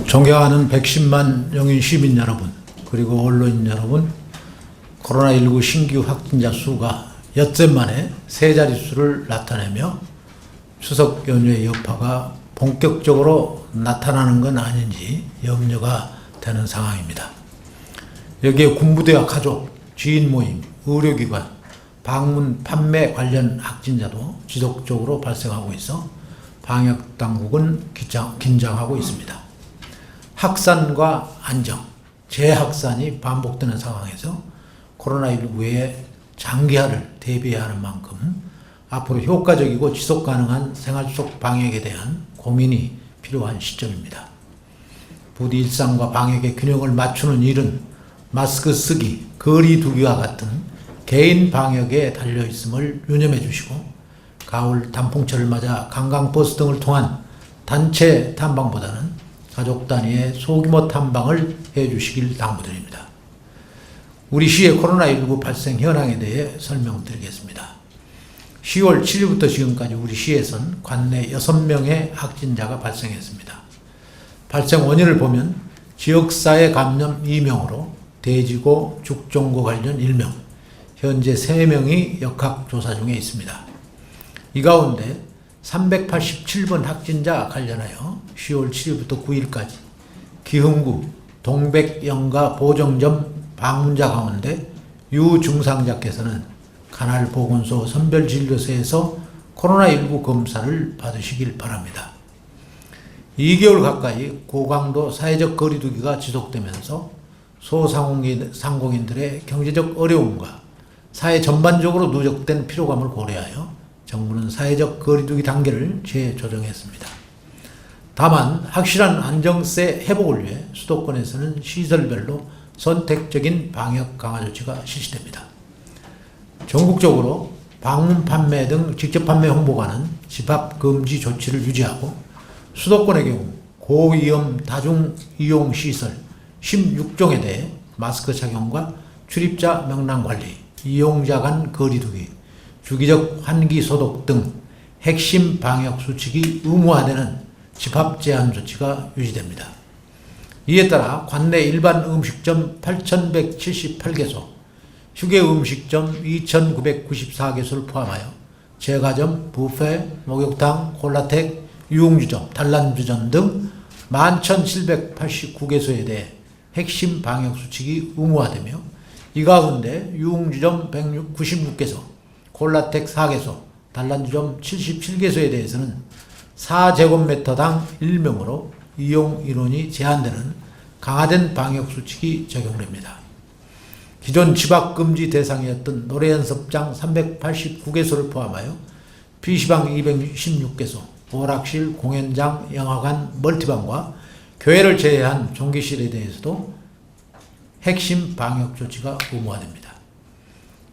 존경하는 110만 영인 시민 여러분, 그리고 언론인 여러분, 코로나19 신규 확진자 수가 엿새 만에 세 자릿수를 나타내며 추석 연휴의 여파가 본격적으로 나타나는 건 아닌지 염려가 되는 상황입니다. 여기에 군부대와 가족, 지인 모임, 의료기관, 방문, 판매 관련 확진자도 지속적으로 발생하고 있어 방역당국은 긴장하고 있습니다. 확산과 안정, 재확산이 반복되는 상황에서 코로나19의 장기화를 대비해야 하는 만큼 앞으로 효과적이고 지속가능한 생활 속 방역에 대한 고민이 필요한 시점입니다. 부디 일상과 방역의 균형을 맞추는 일은 마스크 쓰기, 거리 두기와 같은 개인 방역에 달려있음을 유념해 주시고, 가을 단풍철을 맞아 관광버스 등을 통한 단체 탐방보다는 가족 단위의 소규모 탐방을 해 주시길 당부드립니다. 우리 시의 코로나19 발생 현황에 대해 설명드리겠습니다. 10월 7일부터 지금까지 우리 시에선 관내 6명의 확진자가 발생했습니다. 발생 원인을 보면 지역사회 감염 2명으로 대지고 죽종고 관련 1명, 현재 3명이 역학조사 중에 있습니다. 이 가운데 387번 확진자 관련하여 10월 7일부터 9일까지 기흥구 동백영가 보정점 방문자 가운데 유증상자께서는 간할보건소 선별진료소에서 코로나19 검사를 받으시길 바랍니다. 2개월 가까이 고강도 사회적 거리두기가 지속되면서 소상공인들의 경제적 어려움과 사회 전반적으로 누적된 피로감을 고려하여 정부는 사회적 거리두기 단계를 재조정했습니다. 다만 확실한 안정세 회복을 위해 수도권에서는 시설별로 선택적인 방역 강화 조치가 실시됩니다. 전국적으로 방문 판매 등 직접 판매 홍보관은 집합 금지 조치를 유지하고, 수도권의 경우 고위험 다중이용 시설 16종에 대해 마스크 착용과 출입자 명랑 관리, 이용자 간 거리두기, 주기적 환기 소독 등 핵심 방역 수칙이 의무화되는 집합 제한 조치가 유지됩니다. 이에 따라 관내 일반 음식점 8,178개소, 휴게 음식점 2,994개소를 포함하여 제과점, 뷔페, 목욕탕, 콜라텍, 유흥주점, 단란주점 등 11,789개소에 대해 핵심 방역 수칙이 의무화되며, 이 가운데 유흥주점 196개소, 콜라텍 4개소, 단란주점 77개소에 대해서는 4제곱미터당 1명으로 이용 인원이 제한되는 강화된 방역 수칙이 적용됩니다. 기존 집합금지 대상이었던 노래연습장 389개소를 포함하여 PC방 216개소, 오락실, 공연장, 영화관, 멀티방과 교회를 제외한 종기실에 대해서도 핵심 방역 조치가 의무화됩니다.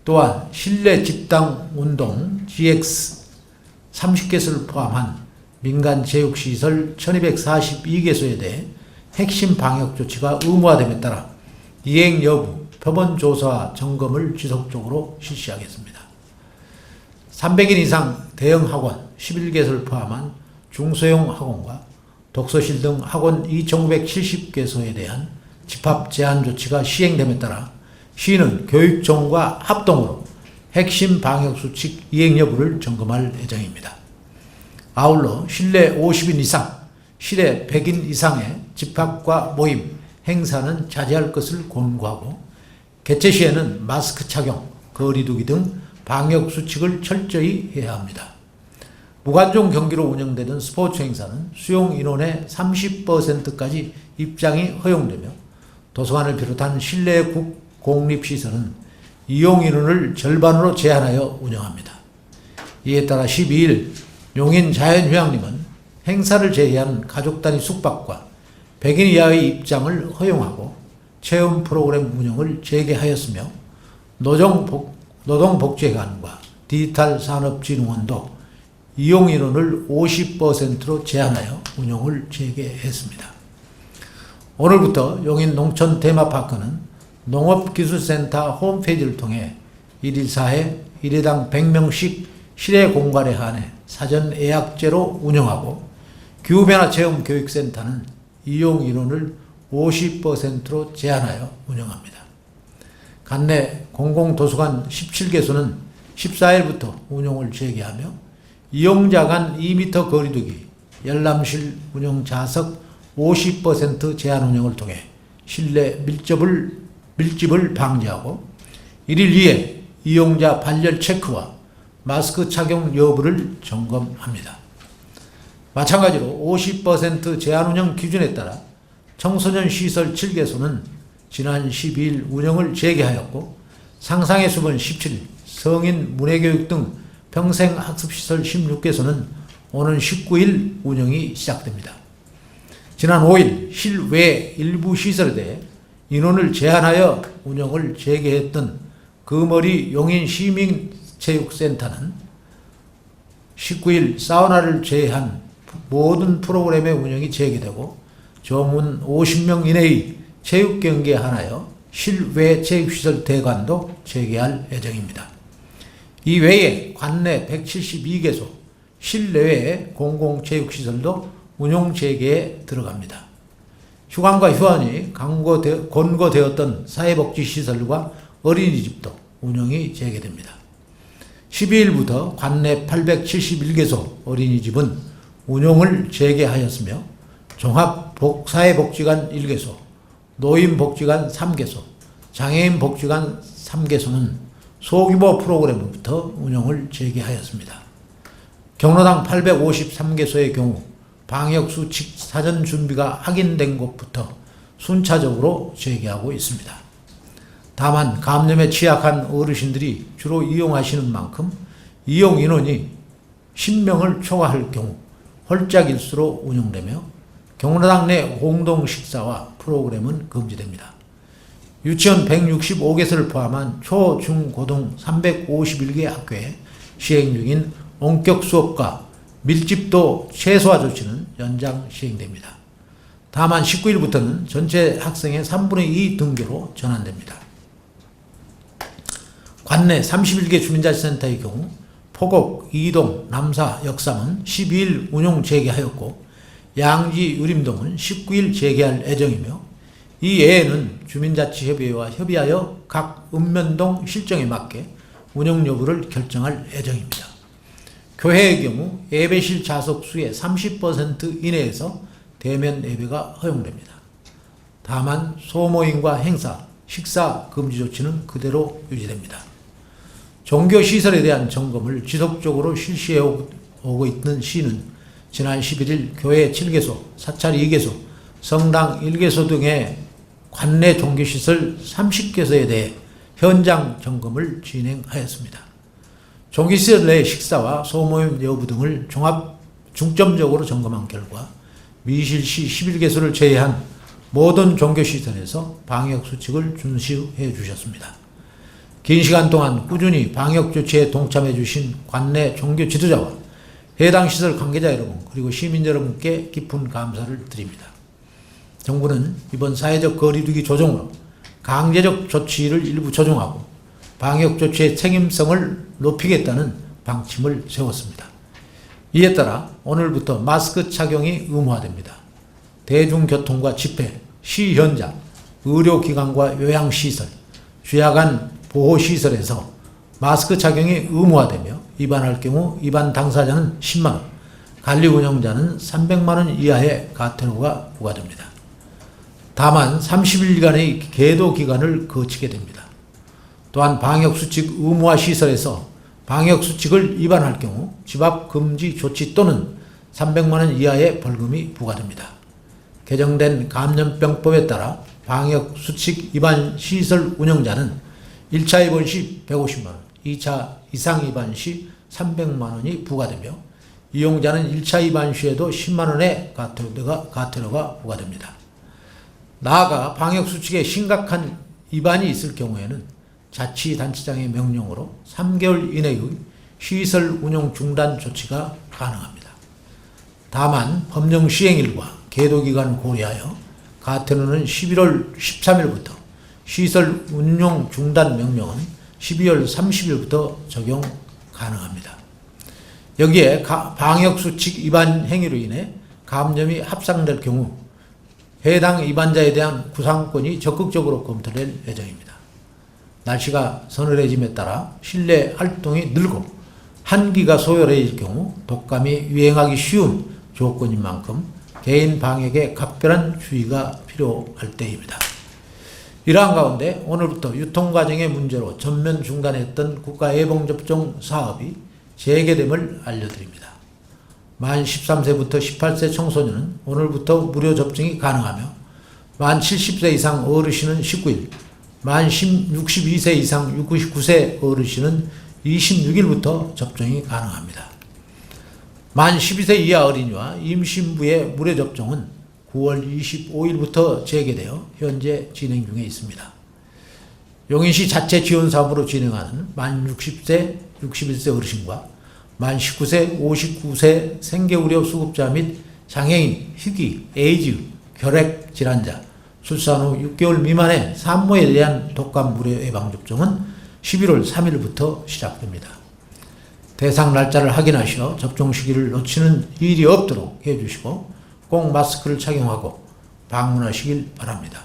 또한 실내 집단 운동 GX 30개소를 포함한 민간 체육시설 1242개소에 대해 핵심 방역 조치가 의무화됨에 따라 이행 여부, 표본 조사와 점검을 지속적으로 실시하겠습니다. 300인 이상 대형 학원 11개소를 포함한 중소형 학원과 독서실 등 학원 2,970개소에 대한 집합 제한 조치가 시행됨에 따라 시는 교육청과 합동으로 핵심 방역수칙 이행 여부를 점검할 예정입니다. 아울러 실내 50인 이상, 실외 100인 이상의 집합과 모임, 행사는 자제할 것을 권고하고, 개최 시에는 마스크 착용, 거리두기 등 방역수칙을 철저히 해야 합니다. 무관중 경기로 운영되던 스포츠 행사는 수용 인원의 30%까지 입장이 허용되며, 도서관을 비롯한 실내 공립시설은 이용 인원을 절반으로 제한하여 운영합니다. 이에 따라 12일 용인 자연휴양림은 행사를 제외한 가족 단위 숙박과 100인 이하의 입장을 허용하고 체험 프로그램 운영을 재개하였으며, 노동복지회관과 디지털산업진흥원도 이용 인원을 50%로 제한하여 운영을 재개했습니다. 오늘부터 용인 농촌 테마파크는 농업기술센터 홈페이지를 통해 1일 4회 1회당 100명씩 실외 공간에 한해 사전 예약제로 운영하고, 기후변화 체험 교육센터는 이용 인원을 50%로 제한하여 운영합니다. 관내 공공도서관 17개소는 14일부터 운영을 재개하며 이용자 간 2m 거리두기, 열람실 운영 좌석 50% 제한 운영을 통해 실내 밀집을 방지하고 1일 2회 이용자 발열 체크와 마스크 착용 여부를 점검합니다. 마찬가지로 50% 제한 운영 기준에 따라 청소년 시설 7개소는 지난 12일 운영을 재개하였고 상상의 숲은 17일, 성인 문예교육 등 평생학습시설 16개소는 오는 19일 운영이 시작됩니다. 지난 5일 실외 일부 시설에 대해 인원을 제한하여 운영을 재개했던 금어리 용인시민체육센터는 19일 사우나를 제외한 모든 프로그램의 운영이 재개되고 정원 50명 이내의 체육경기에 한하여 실외 체육시설 대관도 재개할 예정입니다. 이 외에 관내 172개소 실내외의 공공체육시설도 운용 재개에 들어갑니다. 휴관과 휴원이 권고되었던 사회복지시설과 어린이집도 운영이 재개됩니다. 12일부터 관내 871개소 어린이집은 운용을 재개하였으며 종합사회복지관 1개소, 노인복지관 3개소, 장애인복지관 3개소는 소규모 프로그램부터 운영을 재개하였습니다. 경로당 853개소의 경우 방역수칙 사전 준비가 확인된 곳부터 순차적으로 재개하고 있습니다. 다만 감염에 취약한 어르신들이 주로 이용하시는 만큼 이용 인원이 10명을 초과할 경우 홀짝일수로 운영되며 경로당 내 공동 식사와 프로그램은 금지됩니다. 유치원 165개소를 포함한 초, 중, 고등 351개 학교에 시행 중인 원격 수업과 밀집도 최소화 조치는 연장 시행됩니다. 다만 19일부터는 전체 학생의 3분의 2 등교로 전환됩니다. 관내 31개 주민자치센터의 경우 포곡, 이동, 남사, 역삼은 12일 운용 재개하였고 양지, 유림동은 19일 재개할 예정이며 이 외에는 주민자치협의회와 협의하여 각 읍면동 실정에 맞게 운영 여부를 결정할 예정입니다. 교회의 경우 예배실 좌석 수의 30% 이내에서 대면 예배가 허용됩니다. 다만 소모임과 행사, 식사 금지 조치는 그대로 유지됩니다. 종교시설에 대한 점검을 지속적으로 실시해 오고 있는 시는 지난 11일 교회 7개소, 사찰 2개소, 성당 1개소 등의 관내 종교시설 30개소에 대해 현장 점검을 진행하였습니다. 종교시설 내 식사와 소모임 여부 등을 중점적으로 점검한 결과 미실시 11개소를 제외한 모든 종교시설에서 방역수칙을 준수해 주셨습니다. 긴 시간 동안 꾸준히 방역조치에 동참해 주신 관내 종교 지도자와 해당 시설 관계자 여러분 그리고 시민 여러분께 깊은 감사를 드립니다. 정부는 이번 사회적 거리두기 조정으로 강제적 조치를 일부 조정하고 방역조치의 책임성을 높이겠다는 방침을 세웠습니다. 이에 따라 오늘부터 마스크 착용이 의무화됩니다. 대중교통과 집회, 시 현장, 의료기관과 요양시설, 주야간 보호시설에서 마스크 착용이 의무화되며 위반할 경우 위반 당사자는 10만원, 관리 운영자는 300만원 이하의 과태료가 부과됩니다. 다만 30일간의 계도 기간을 거치게 됩니다. 또한 방역수칙 의무화 시설에서 방역수칙을 위반할 경우 집합 금지 조치 또는 300만원 이하의 벌금이 부과됩니다. 개정된 감염병법에 따라 방역수칙 위반 시설 운영자는 1차 위반 시 150만원, 2차 이상 위반 시 300만원이 부과되며 이용자는 1차 위반 시에도 10만원의 과태료가 부과됩니다. 나아가 방역수칙에 심각한 위반이 있을 경우에는 자치단체장의 명령으로 3개월 이내의 시설 운영 중단 조치가 가능합니다. 다만 법령 시행일과 계도기간을 고려하여 과태료는 11월 13일부터 시설 운용 중단 명령은 12월 30일부터 적용 가능합니다. 여기에 방역수칙 위반 행위로 인해 감염이 합산될 경우 해당 입안자에 대한 구상권이 적극적으로 검토될 예정입니다. 날씨가 서늘해짐에 따라 실내 활동이 늘고 한기가 소멸해질 경우 독감이 유행하기 쉬운 조건인 만큼 개인 방역에 각별한 주의가 필요할 때입니다. 이러한 가운데 오늘부터 유통과정의 문제로 전면 중단했던 국가예방접종 사업이 재개됨을 알려드립니다. 만 13세부터 18세 청소년은 오늘부터 무료 접종이 가능하며 만 70세 이상 어르신은 19일, 만 62세 이상 69세 어르신은 26일부터 접종이 가능합니다. 만 12세 이하 어린이와 임신부의 무료 접종은 9월 25일부터 재개되어 현재 진행 중에 있습니다. 용인시 자체 지원 사업으로 진행하는 만 60세, 61세 어르신과 만 19세, 59세 생계우려 수급자 및 장애인, 희귀, 에이즈, 결핵 질환자, 출산 후 6개월 미만의 산모에 대한 독감 무료 예방접종은 11월 3일부터 시작됩니다. 대상 날짜를 확인하셔 접종 시기를 놓치는 일이 없도록 해주시고 꼭 마스크를 착용하고 방문하시길 바랍니다.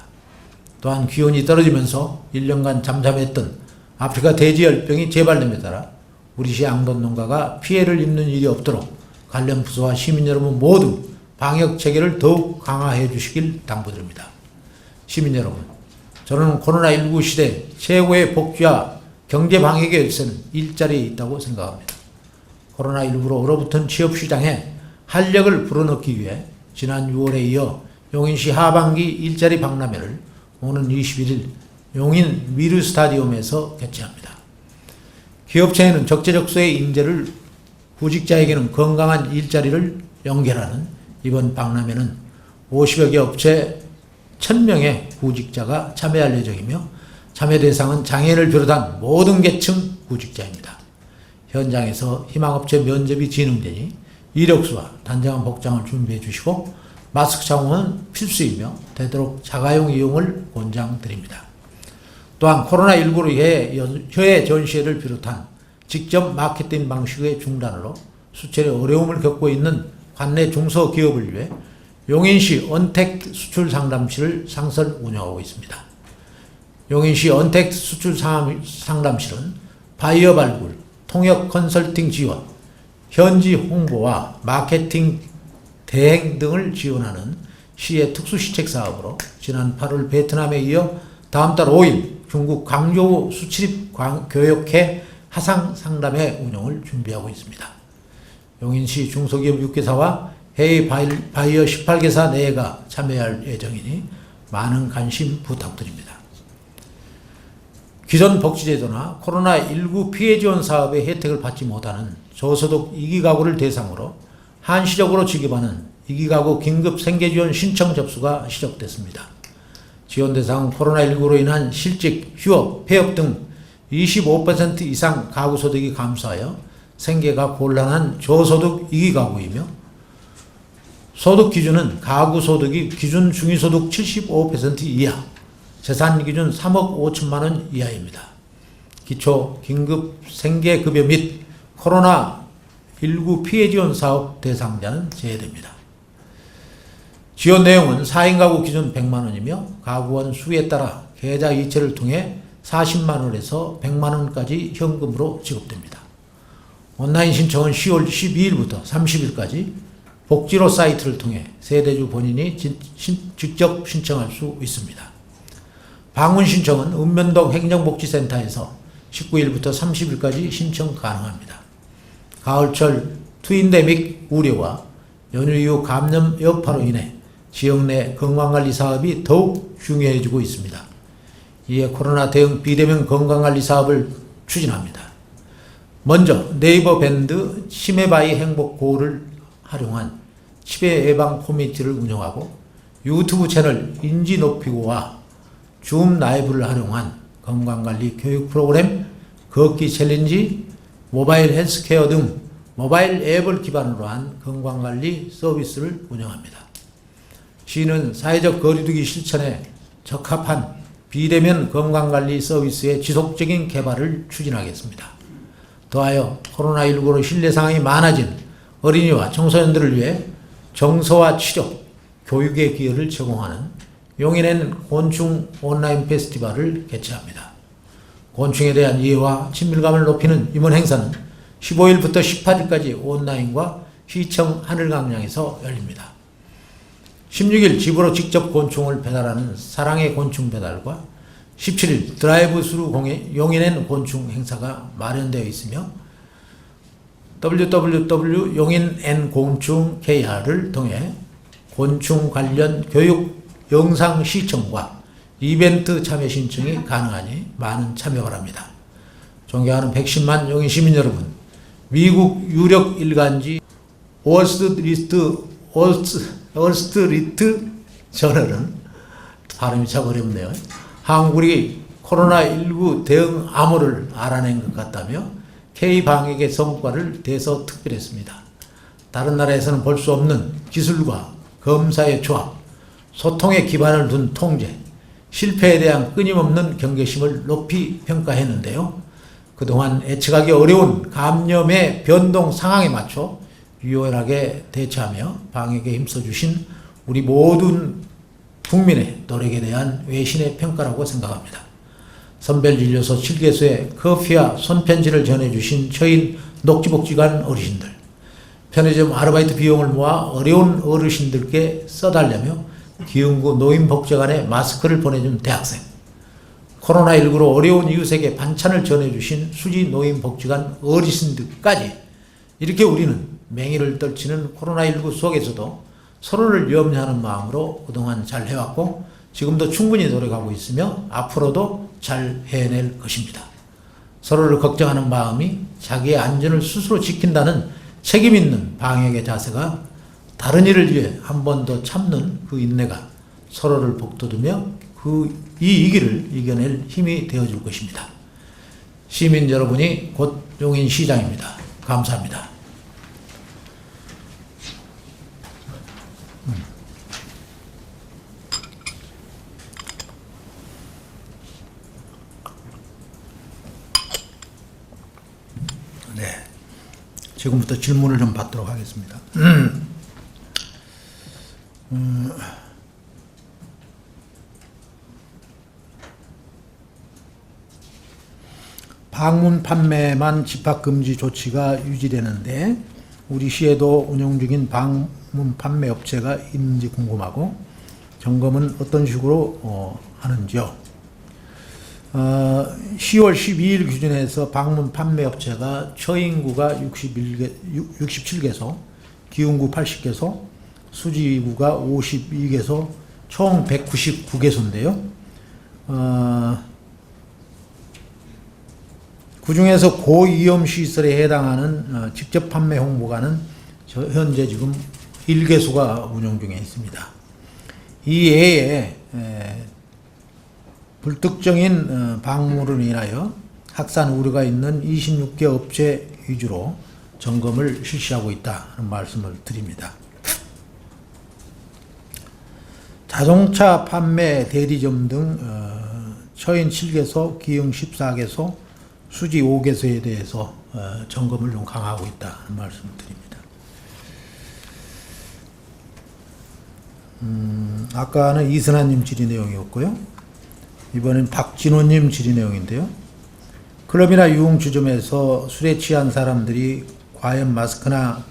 또한 기온이 떨어지면서 1년간 잠잠했던 아프리카 돼지열병이 재발됨에 따라 우리시 양돈 농가가 피해를 입는 일이 없도록 관련 부서와 시민 여러분 모두 방역 체계를 더욱 강화해 주시길 당부드립니다. 시민 여러분, 저는 코로나19 시대 최고의 복지와 경제 방역의 열쇠는 일자리에 있다고 생각합니다. 코로나19로 얼어붙은 취업시장에 활력을 불어넣기 위해 지난 6월에 이어 용인시 하반기 일자리 박람회를 오는 21일 용인 미르 스타디움에서 개최합니다. 기업체에는 적재적소의 인재를, 구직자에게는 건강한 일자리를 연결하는 이번 박람회는 50여 개 업체 1000명의 구직자가 참여할 예정이며 참여 대상은 장애인을 비롯한 모든 계층 구직자입니다. 현장에서 희망업체 면접이 진행되니 이력서와 단정한 복장을 준비해 주시고 마스크 착용은 필수이며 되도록 자가용 이용을 권장드립니다. 또한 코로나19로 해외 전시회를 비롯한 직접 마케팅 방식의 중단으로 수출에 어려움을 겪고 있는 관내 중소기업을 위해 용인시 언택 수출 상담실을 상설 운영하고 있습니다. 용인시 언택 수출 상담실은 바이어 발굴, 통역 컨설팅 지원, 현지 홍보와 마케팅 대행 등을 지원하는 시의 특수시책 사업으로 지난 8월 베트남에 이어 다음 달 5일 중국 광저우 수출입 교역회 하상 상담회 운영을 준비하고 있습니다. 용인시 중소기업 6개사와 해외 바이어 18개사 4개가 참여할 예정이니 많은 관심 부탁드립니다. 기존 복지제도나 코로나19 피해 지원 사업의 혜택을 받지 못하는 저소득 이기가구를 대상으로 한시적으로 지급하는 이기가구 긴급 생계지원 신청 접수가 시작됐습니다. 지원 대상은 코로나19로 인한 실직, 휴업, 폐업 등 25% 이상 가구 소득이 감소하여 생계가 곤란한 저소득 이기가구이며 소득 기준은 가구 소득이 기준 중위소득 75% 이하, 재산 기준 3억 5천만 원 이하입니다. 기초 긴급 생계급여 및 코로나19 피해 지원 사업 대상자는 제외됩니다. 지원 내용은 4인 가구 기준 100만 원이며 가구원 수에 따라 계좌 이체를 통해 40만 원에서 100만 원까지 현금으로 지급됩니다. 온라인 신청은 10월 12일부터 30일까지 복지로 사이트를 통해 세대주 본인이 직접 신청할 수 있습니다. 방문 신청은 읍면동 행정복지센터에서 19일부터 30일까지 신청 가능합니다. 가을철 투인데믹 우려와 연휴 이후 감염 여파로 인해 지역 내 건강관리 사업이 더욱 중요해지고 있습니다. 이에 코로나 대응 비대면 건강관리 사업을 추진합니다. 먼저 네이버 밴드 치매바이 행복고를 활용한 치매 예방 커뮤니티를 운영하고 유튜브 채널 인지높이고와 줌 라이브를 활용한 건강관리 교육 프로그램 걷기 챌린지, 모바일 헬스케어 등 모바일 앱을 기반으로 한 건강관리 서비스를 운영합니다. 시는 사회적 거리두기 실천에 적합한 비대면 건강관리 서비스의 지속적인 개발을 추진하겠습니다. 더하여 코로나19로 실내 상황이 많아진 어린이와 청소년들을 위해 정서와 치료, 교육의 기회를 제공하는 용인엔 곤충 온라인 페스티벌을 개최합니다. 곤충에 대한 이해와 친밀감을 높이는 이번 행사는 15일부터 18일까지 온라인과 시청 하늘광장에서 열립니다. 16일 집으로 직접 곤충을 배달하는 사랑의 곤충 배달과 17일 드라이브 스루 용인엔 곤충 행사가 마련되어 있으며 www.용인n곤충KR을 통해 곤충 관련 교육 영상 시청과 이벤트 참여 신청이 가능하니 많은 참여 바랍니다. 존경하는 110만 용인 시민 여러분, 미국 유력 일간지 월스트리트 저널은 발음이 참 어렵네요. 한국이 코로나19 대응 암호를 알아낸 것 같다며 K-방역의 성과를 대서특별했습니다. 다른 나라에서는 볼 수 없는 기술과 검사의 조합, 소통의 기반을 둔 통제, 실패에 대한 끊임없는 경계심을 높이 평가했는데요. 그동안 예측하기 어려운 감염의 변동 상황에 맞춰 유연하게 대처하며 방역에 힘써주신 우리 모든 국민의 노력에 대한 외신의 평가라고 생각합니다. 선별진료소 7개소에 커피와 손편지를 전해주신 처인 녹지복지관 어르신들, 편의점 아르바이트 비용을 모아 어려운 어르신들께 써달라며 기흥구 노인복지관에 마스크를 보내준 대학생, 코로나19로 어려운 이웃에게 반찬을 전해주신 수지 노인복지관 어르신들까지 이렇게 우리는 맹위를 떨치는 코로나19 속에서도 서로를 염려하는 마음으로 그동안 잘 해왔고 지금도 충분히 노력하고 있으며 앞으로도 잘 해낼 것입니다. 서로를 걱정하는 마음이 자기의 안전을 스스로 지킨다는 책임 있는 방역의 자세가 다른 일을 위해 한 번 더 참는 그 인내가 서로를 북돋우며 이 위기를 이겨낼 힘이 되어줄 것입니다. 시민 여러분이 곧 용인시장입니다. 감사합니다. 네, 지금부터 질문을 좀 받도록 하겠습니다. 방문 판매만 집합금지 조치가 유지되는데 우리 시에도 운영 중인 방문 판매 업체가 있는지 궁금하고 점검은 어떤 식으로 하는지요. 10월 12일 기준에서 방문 판매 업체가 처인구가 67개소, 기흥구 80개소, 수지구가 52개소, 총 199개소인데요. 그 중에서 고위험 시설에 해당하는 직접 판매 홍보관은 현재 지금 1개소가 운영 중에 있습니다. 이 외에 불특정인 방문으로 인하여 확산 우려가 있는 26개 업체 위주로 점검을 실시하고 있다는 말씀을 드립니다. 자동차 판매 대리점 등 처인 7개소, 기흥 14개소, 수지 5개소에 대해서 점검을 좀 강화하고 있다는 말씀을 드립니다. 아까는 이선아님 질의 내용이었고요. 이번엔 박진호님 질의 내용인데요. 클럽이나 유흥주점에서 술에 취한 사람들이 과연 마스크나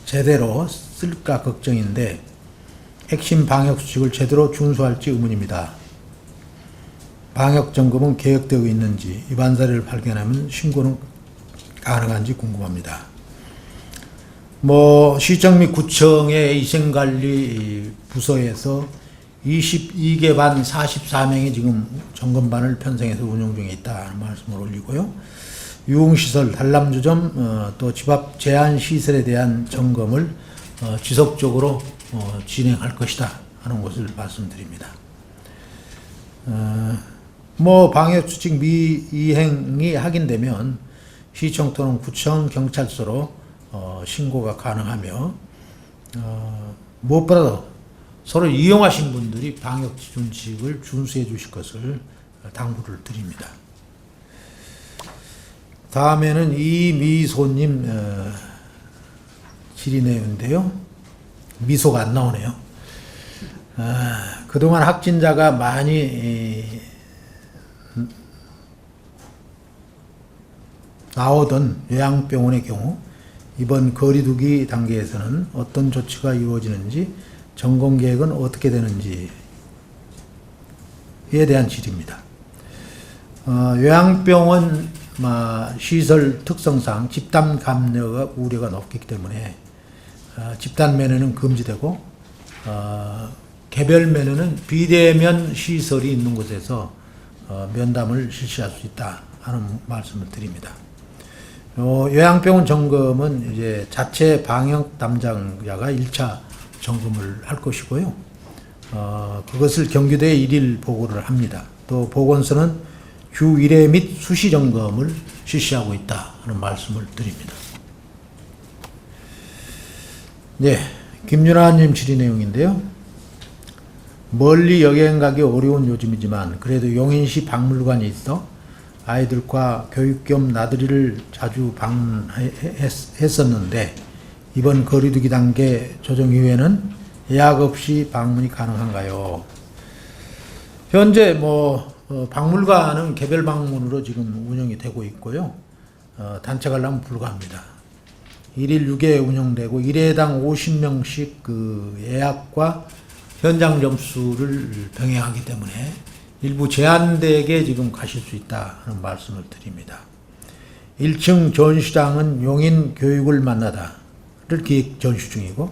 제대로 쓸까 걱정인데 핵심 방역수칙을 제대로 준수할지 의문입니다. 방역점검은 계획되고 있는지, 위반 사례를 발견하면 신고는 가능한지 궁금합니다. 시청 및 구청의 위생관리 부서에서 22개 반 44명이 지금 점검반을 편성해서 운영 중에 있다는 말씀을 올리고요. 유흥시설, 단람주점, 또 집합 제한시설에 대한 점검을 지속적으로 진행할 것이다 하는 것을 말씀드립니다. 방역수칙 미이행이 확인되면 시청 또는 구청, 경찰서로 신고가 가능하며 무엇보다도 서로 이용하신 분들이 방역 준칙을 준수해 주실 것을 당부를 드립니다. 다음에는 이미소님 질의 내용인데요. 미소가 안 나오네요. 그동안 확진자가 많이 나오던 요양병원의 경우 이번 거리두기 단계에서는 어떤 조치가 이루어지는지, 점검 계획은 어떻게 되는지에 대한 질의입니다. 요양병원 시설 특성상 집단 감염 우려가 높기 때문에 집단 면회는 금지되고, 개별 면회는 비대면 시설이 있는 곳에서 면담을 실시할 수 있다 하는 말씀을 드립니다. 요양병원 점검은 이제 자체 방역 담당자가 1차 점검을 할 것이고요. 그것을 경기도에 1일 보고를 합니다. 또 보건소는 주 1회 및 수시 점검을 실시하고 있다 하는 말씀을 드립니다. 네, 김윤아님 질의 내용인데요. 멀리 여행 가기 어려운 요즘이지만 그래도 용인시 박물관이 있어 아이들과 교육 겸 나들이를 자주 방문했었는데 이번 거리두기 단계 조정 이후에는 예약 없이 방문이 가능한가요? 현재 박물관은 개별 방문으로 지금 운영이 되고 있고요. 단체 관람은 불가합니다. 1일 6회 운영되고 1회당 50명씩 그 예약과 현장 점수를 병행하기 때문에 일부 제한되게 지금 가실 수 있다 하는 말씀을 드립니다. 1층 전시장은 용인 교육을 만나다를 기획 전시 중이고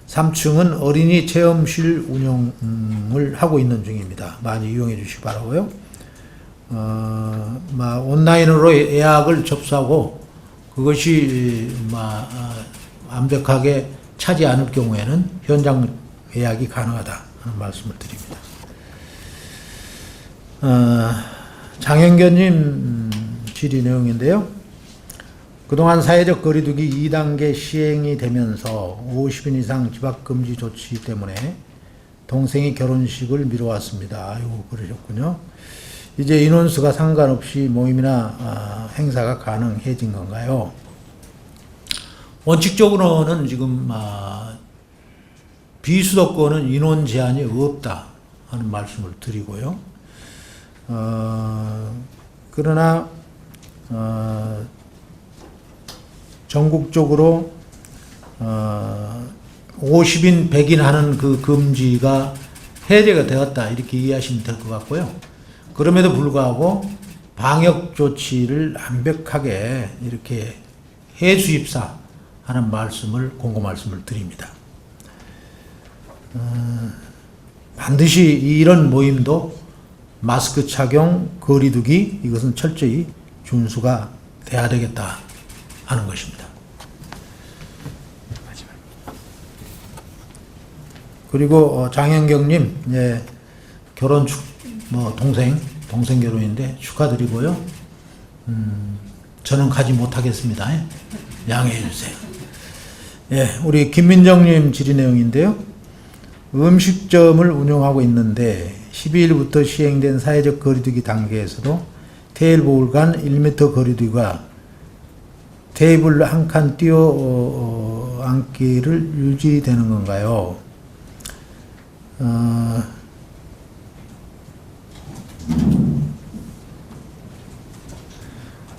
3층은 어린이 체험실 운영을 하고 있는 중입니다. 많이 이용해 주시기 바라고요. 온라인으로 예약을 접수하고 그것이 완벽하게 차지 않을 경우에는 현장 예약이 가능하다 하는 말씀을 드립니다. 장현견님 질의 내용인데요. 그동안 사회적 거리두기 2단계 시행이 되면서 50인 이상 집합금지 조치 때문에 동생이 결혼식을 미뤄왔습니다. 아이고, 그러셨군요. 이제 인원수가 상관없이 모임이나 행사가 가능해진 건가요? 원칙적으로는 지금 비수도권은 인원 제한이 없다 하는 말씀을 드리고요. 그러나 전국적으로 50인 100인 하는 그 금지가 해제가 되었다 이렇게 이해하시면 될 것 같고요. 그럼에도 불구하고 방역 조치를 완벽하게 이렇게 해수입사 하는 말씀을 공고 말씀을 드립니다. 반드시 이런 모임도 마스크 착용, 거리두기 이것은 철저히 준수가 돼야 되겠다 하는 것입니다. 그리고 장현경님, 결혼 동생 결혼인데 축하드리고요. 저는 가지 못하겠습니다. 양해해 주세요. 우리 김민정님 질의 내용인데요. 음식점을 운영하고 있는데 12일부터 시행된 사회적 거리두기 단계에서도 테이블 간 1m 거리두기가 테이블 한 칸 띄어 앉기를 유지되는 건가요?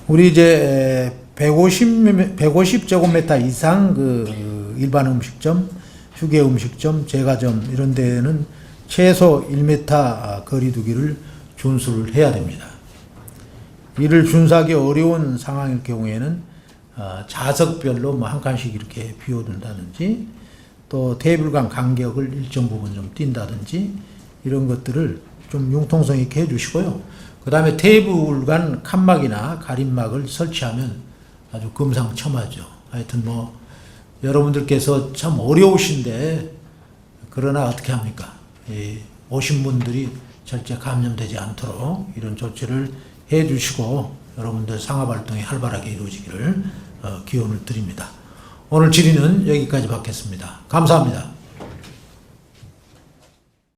우리 이제 150제곱미터 이상 그 일반 음식점, 휴게 음식점, 제과점 이런 데는 최소 1m 거리두기를 준수를 해야 됩니다. 이를 준수하기 어려운 상황일 경우에는 좌석별로 한 칸씩 이렇게 비워둔다든지 또 테이블 간 간격을 일정 부분 좀 뛴다든지 이런 것들을 좀 융통성 있게 해주시고요. 그 다음에 테이블 간 칸막이나 가림막을 설치하면 아주 금상첨화죠. 하여튼 여러분들께서 참 어려우신데 그러나 어떻게 합니까? 오신 분들이 절대 감염되지 않도록 이런 조치를 해 주시고 여러분들 상업활동이 활발하게 이루어지기를 기원을 드립니다. 오늘 질의는 여기까지 받겠습니다. 감사합니다.